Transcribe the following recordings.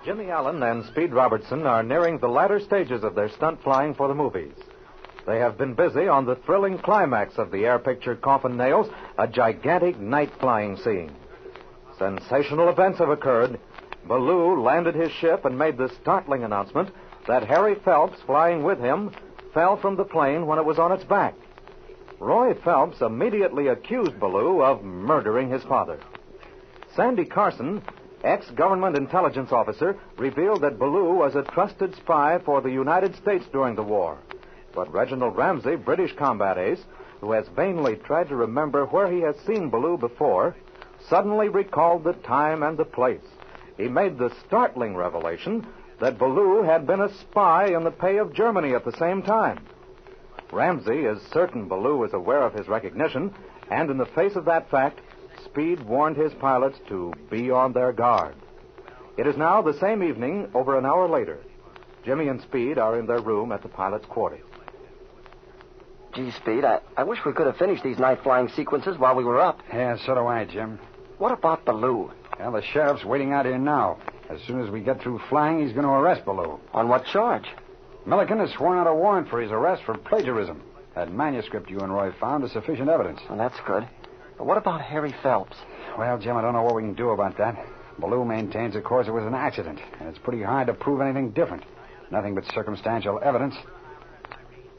Jimmy Allen and Speed Robertson are nearing the latter stages of their stunt flying for the movies. They have been busy on the thrilling climax of the air picture Coffin Nails, a gigantic night flying scene. Sensational events have occurred. Ballou landed his ship and made the startling announcement that Harry Phelps, flying with him, fell from the plane when it was on its back. Roy Phelps immediately accused Ballou of murdering his father. Sandy Carson, ex-government intelligence officer, revealed that Ballou was a trusted spy for the United States during the war. But Reginald Ramsey, British combat ace, who has vainly tried to remember where he has seen Ballou before, suddenly recalled the time and the place. He made the startling revelation that Ballou had been a spy in the pay of Germany at the same time. Ramsey is certain Ballou is aware of his recognition, and in the face of that fact, Speed warned his pilots to be on their guard. It is now the same evening, over an hour later. Jimmy and Speed are in their room at the pilot's quarters. Gee, Speed, I wish we could have finished these night flying sequences while we were up. Yeah, so do I, Jim. What about Ballou? Well, the sheriff's waiting out here now. As soon as we get through flying, he's going to arrest Ballou. On what charge? Milliken has sworn out a warrant for his arrest for plagiarism. That manuscript you and Roy found is sufficient evidence. Well, that's good. But what about Harry Phelps? Well, Jim, I don't know what we can do about that. Ballou maintains, of course, it was an accident, and it's pretty hard to prove anything different. Nothing but circumstantial evidence.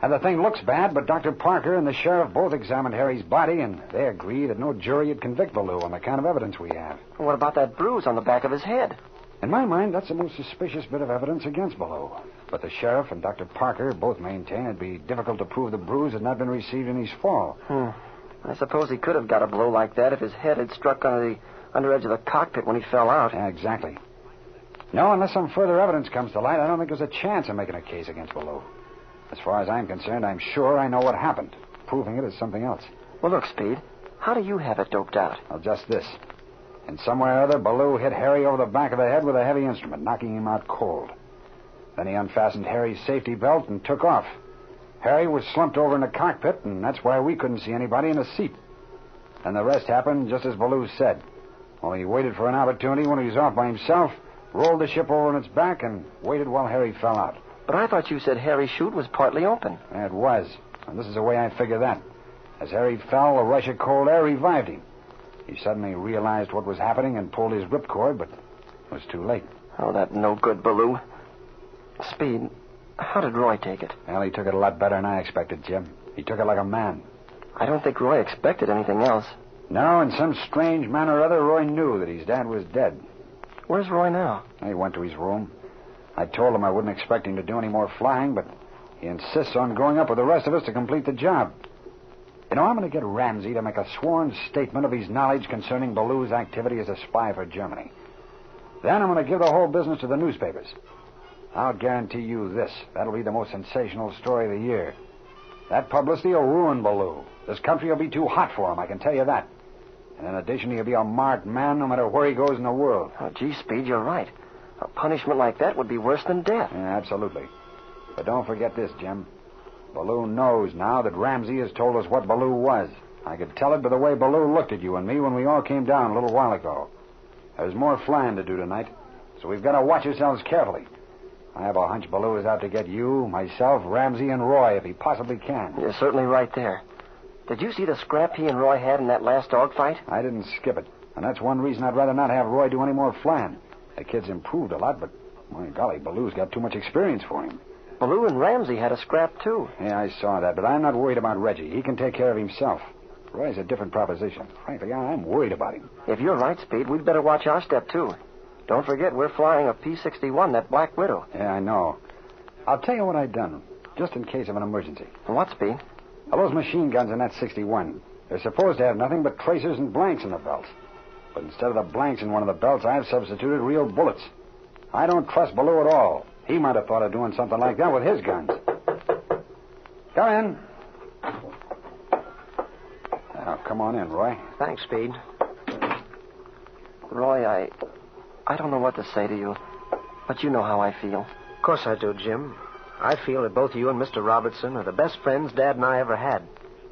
And the thing looks bad, but Dr. Parker and the sheriff both examined Harry's body, and they agree that no jury would convict Ballou on the kind of evidence we have. What about that bruise on the back of his head? In my mind, that's the most suspicious bit of evidence against Ballou. But the sheriff and Dr. Parker both maintain it'd be difficult to prove the bruise had not been received in his fall. I suppose he could have got a blow like that if his head had struck on the under edge of the cockpit when he fell out. Yeah, exactly. No, unless some further evidence comes to light, I don't think there's a chance of making a case against Ballou. As far as I'm concerned, I'm sure I know what happened. Proving it is something else. Well, look, Speed, how do you have it doped out? Well, just this. In some way or other, Ballou hit Harry over the back of the head with a heavy instrument, knocking him out cold. Then he unfastened Harry's safety belt and took off. Harry was slumped over in the cockpit, and that's why we couldn't see anybody in the seat. And the rest happened just as Ballou said. Only he waited for an opportunity when he was off by himself, rolled the ship over on its back, and waited while Harry fell out. But I thought you said Harry's chute was partly open. It was. And this is the way I figure that. As Harry fell, a rush of cold air revived him. He suddenly realized what was happening and pulled his ripcord, but it was too late. Oh, that no good, Ballou. Speed, how did Roy take it? Well, he took it a lot better than I expected, Jim. He took it like a man. I don't think Roy expected anything else. No, in some strange manner or other, Roy knew that his dad was dead. Where's Roy now? He went to his room. I told him I wouldn't expect him to do any more flying, but he insists on going up with the rest of us to complete the job. You know, I'm going to get Ramsey to make a sworn statement of his knowledge concerning Ballou's activity as a spy for Germany. Then I'm going to give the whole business to the newspapers. I'll guarantee you this. That'll be the most sensational story of the year. That publicity will ruin Ballou. This country will be too hot for him, I can tell you that. And in addition, he'll be a marked man no matter where he goes in the world. Oh, gee, Speed, you're right. A punishment like that would be worse than death. Yeah, absolutely. But don't forget this, Jim. Ballou knows now that Ramsey has told us what Ballou was. I could tell it by the way Ballou looked at you and me when we all came down a little while ago. There's more flying to do tonight, so we've got to watch ourselves carefully. I have a hunch Ballou is out to get you, myself, Ramsey, and Roy if he possibly can. You're certainly right there. Did you see the scrap he and Roy had in that last dogfight? I didn't skip it, and that's one reason I'd rather not have Roy do any more flying. The kid's improved a lot, but, my golly, Ballou's got too much experience for him. Ballou and Ramsey had a scrap, too. Yeah, I saw that, but I'm not worried about Reggie. He can take care of himself. Roy's a different proposition. Frankly, I'm worried about him. If you're right, Speed, we'd better watch our step, too. Don't forget, we're flying a P-61, that Black Widow. Yeah, I know. I'll tell you what I've done, just in case of an emergency. What, Speed? All those machine guns in that 61, they're supposed to have nothing but tracers and blanks in the belts. But instead of the blanks in one of the belts, I've substituted real bullets. I don't trust Ballou at all. He might have thought of doing something like that with his guns. Come in. Now, come on in, Roy. Thanks, Speed. Roy, I don't know what to say to you, but you know how I feel. Of course I do, Jim. I feel that both you and Mr. Robertson are the best friends Dad and I ever had.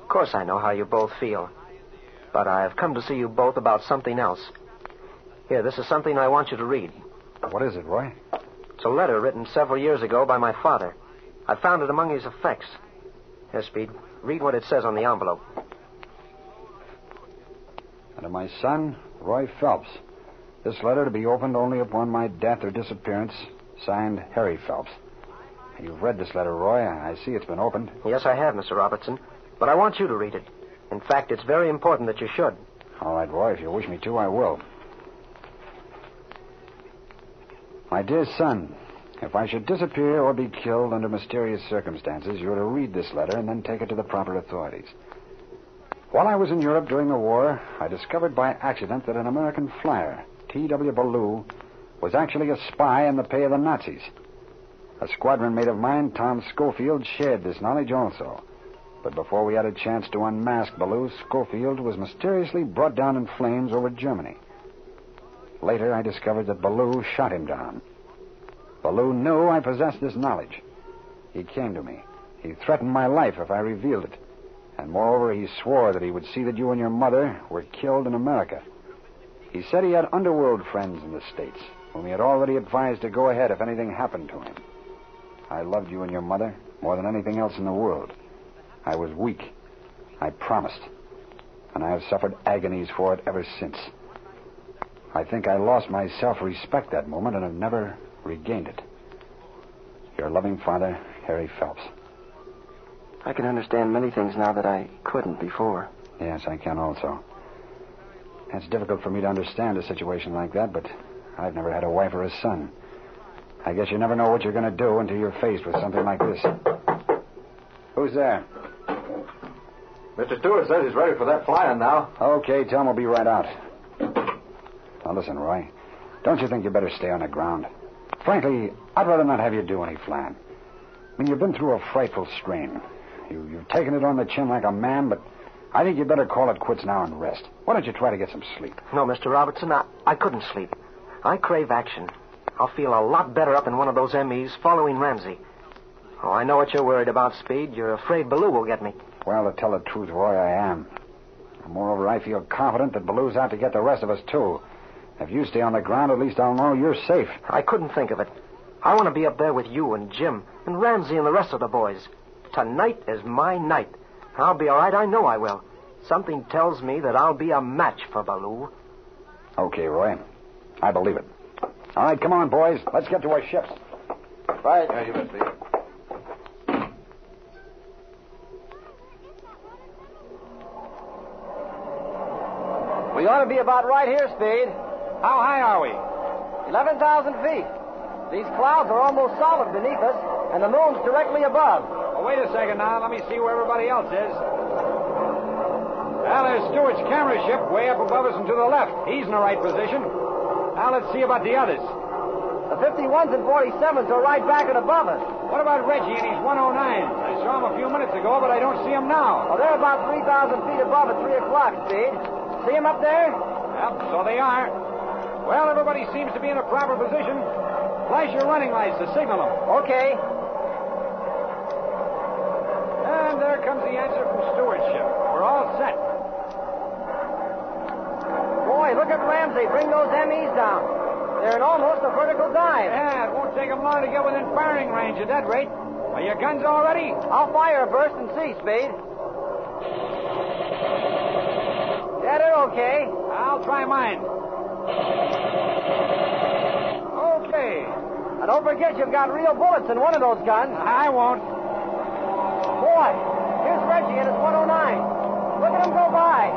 Of course I know how you both feel. But I've come to see you both about something else. Here, this is something I want you to read. What is it, Roy? It's a letter written several years ago by my father. I found it among his effects. Here, Speed, read what it says on the envelope. And to my son, Roy Phelps. This letter to be opened only upon my death or disappearance. Signed, Harry Phelps. You've read this letter, Roy. I see it's been opened. Yes, I have, Mr. Robertson. But I want you to read it. In fact, it's very important that you should. All right, Roy. If you wish me to, I will. My dear son, if I should disappear or be killed under mysterious circumstances, you are to read this letter and then take it to the proper authorities. While I was in Europe during the war, I discovered by accident that an American flyer, T.W. Ballou, was actually a spy in the pay of the Nazis. A squadron mate of mine, Tom Schofield, shared this knowledge also. But before we had a chance to unmask Ballou, Schofield was mysteriously brought down in flames over Germany. Later, I discovered that Ballou shot him down. Ballou knew I possessed this knowledge. He came to me. He threatened my life if I revealed it. And moreover, he swore that he would see that you and your mother were killed in America. He said he had underworld friends in the States, whom he had already advised to go ahead if anything happened to him. I loved you and your mother more than anything else in the world. I was weak. I promised. And I have suffered agonies for it ever since. I think I lost my self-respect that moment and have never regained it. Your loving father, Harry Phelps. I can understand many things now that I couldn't before. Yes, I can also. It's difficult for me to understand a situation like that, but I've never had a wife or a son. I guess you never know what you're going to do until you're faced with something like this. Who's there? Mr. Stewart says he's ready for that flying now. Okay, tell him we'll be right out. Now, listen, Roy. Don't you think you better stay on the ground? Frankly, I'd rather not have you do any flying. I mean, you've been through a frightful strain. You've taken it on the chin like a man, but I think you'd better call it quits now and rest. Why don't you try to get some sleep? No, Mr. Robertson, I couldn't sleep. I crave action. I'll feel a lot better up in one of those MEs following Ramsey. Oh, I know what you're worried about, Speed. You're afraid Ballou will get me. Well, to tell the truth, Roy, I am. Moreover, I feel confident that Ballou's out to get the rest of us, too. If you stay on the ground, at least I'll know you're safe. I couldn't think of it. I want to be up there with you and Jim and Ramsey and the rest of the boys. Tonight is my night. I'll be all right. I know I will. Something tells me that I'll be a match for Ballou. Okay, Roy. I believe it. All right, come on, boys. Let's get to our ships. Right. Yeah, you bet, Steve. We ought to be about right here, Speed. How high are we? 11,000 feet. These clouds are almost solid beneath us, and the moon's directly above. Well, wait a second now. Let me see where everybody else is. Well, there's Stewart's camera ship way up above us and to the left. He's in the right position. Now let's see about the others. The 51s and 47s are right back and above us. What about Reggie and his 109s? I saw him a few minutes ago, but I don't see him now. Oh, they're about 3,000 feet above at 3 o'clock, Speed. See them up there? Yep, so they are. Well, everybody seems to be in a proper position. Flash your running lights to signal them. Okay. And there comes the answer from Stewart's ship. We're all set. Boy, look at Ramsey. Bring those MEs down. They're in almost a vertical dive. Yeah, it won't take them long to get within firing range at that rate. Are your guns all ready? I'll fire a burst and see, Speed. Yeah, they're okay. I'll try mine. Okay. Now, don't forget you've got real bullets in one of those guns. I won't. Boy, here's Reggie and his 109. Look at him go by.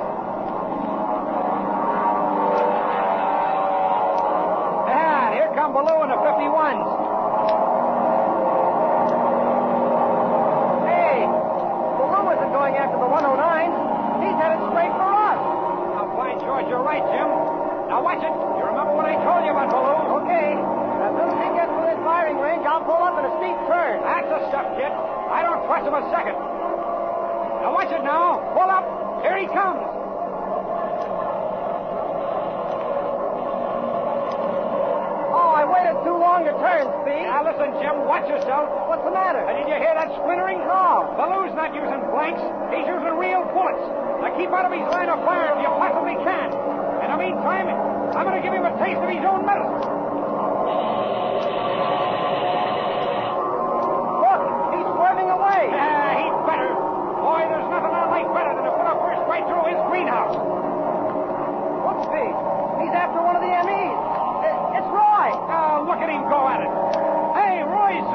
Yeah, here come Ballou and the 51s. Hey, Ballou isn't going after the 109s. He's headed straight for us. Now, by George, you're right, Jim. Now, watch it. You remember what I told you about Ballou? Okay. As soon as he gets within firing range, I'll pull up in a steep turn. That's the stuff, kid. I don't trust him a second. Now, watch it now. Pull up. Here he comes. Oh, I waited too long to turn, Speed. Now, listen, Jim. Watch yourself. What's the matter? Did you hear that splintering? No. Ballou's not using blanks. He's using real bullets. Now, keep out of his line of fire if you possibly can. In the meantime, I'm going to give him a taste of his own medicine.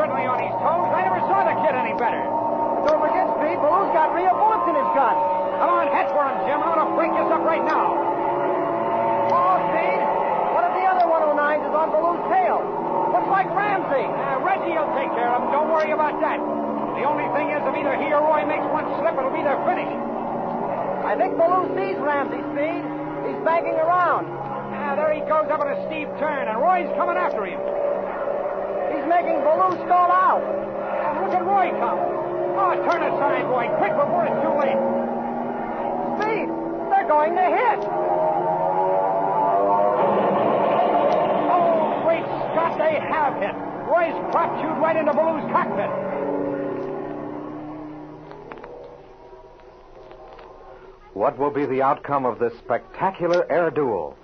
certainly on his toes. I never saw the kid any better. Don't forget, Speed, Baloo's got real bullets in his gun. Come on, head for him, Jim. I'm going to break this up right now. Oh, Speed, one of the other 109s is on Baloo's tail. Looks like Ramsey. Reggie will take care of him. Don't worry about that. The only thing is, if either he or Roy makes one slip, it'll be their finish. I think Baloo sees Ramsey, Speed. He's banking around. There he goes up at a steep turn, and Roy's coming after him. He's making Baloo stall out. Look at Roy come. Oh, turn aside, boy, quick before it's too late. Speed, they're going to hit. Oh, great Scott, they have hit. Roy's crop chewed right into Baloo's cockpit. What will be the outcome of this spectacular air duel?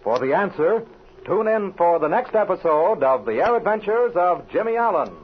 For the answer, tune in for the next episode of The Air Adventures of Jimmy Allen.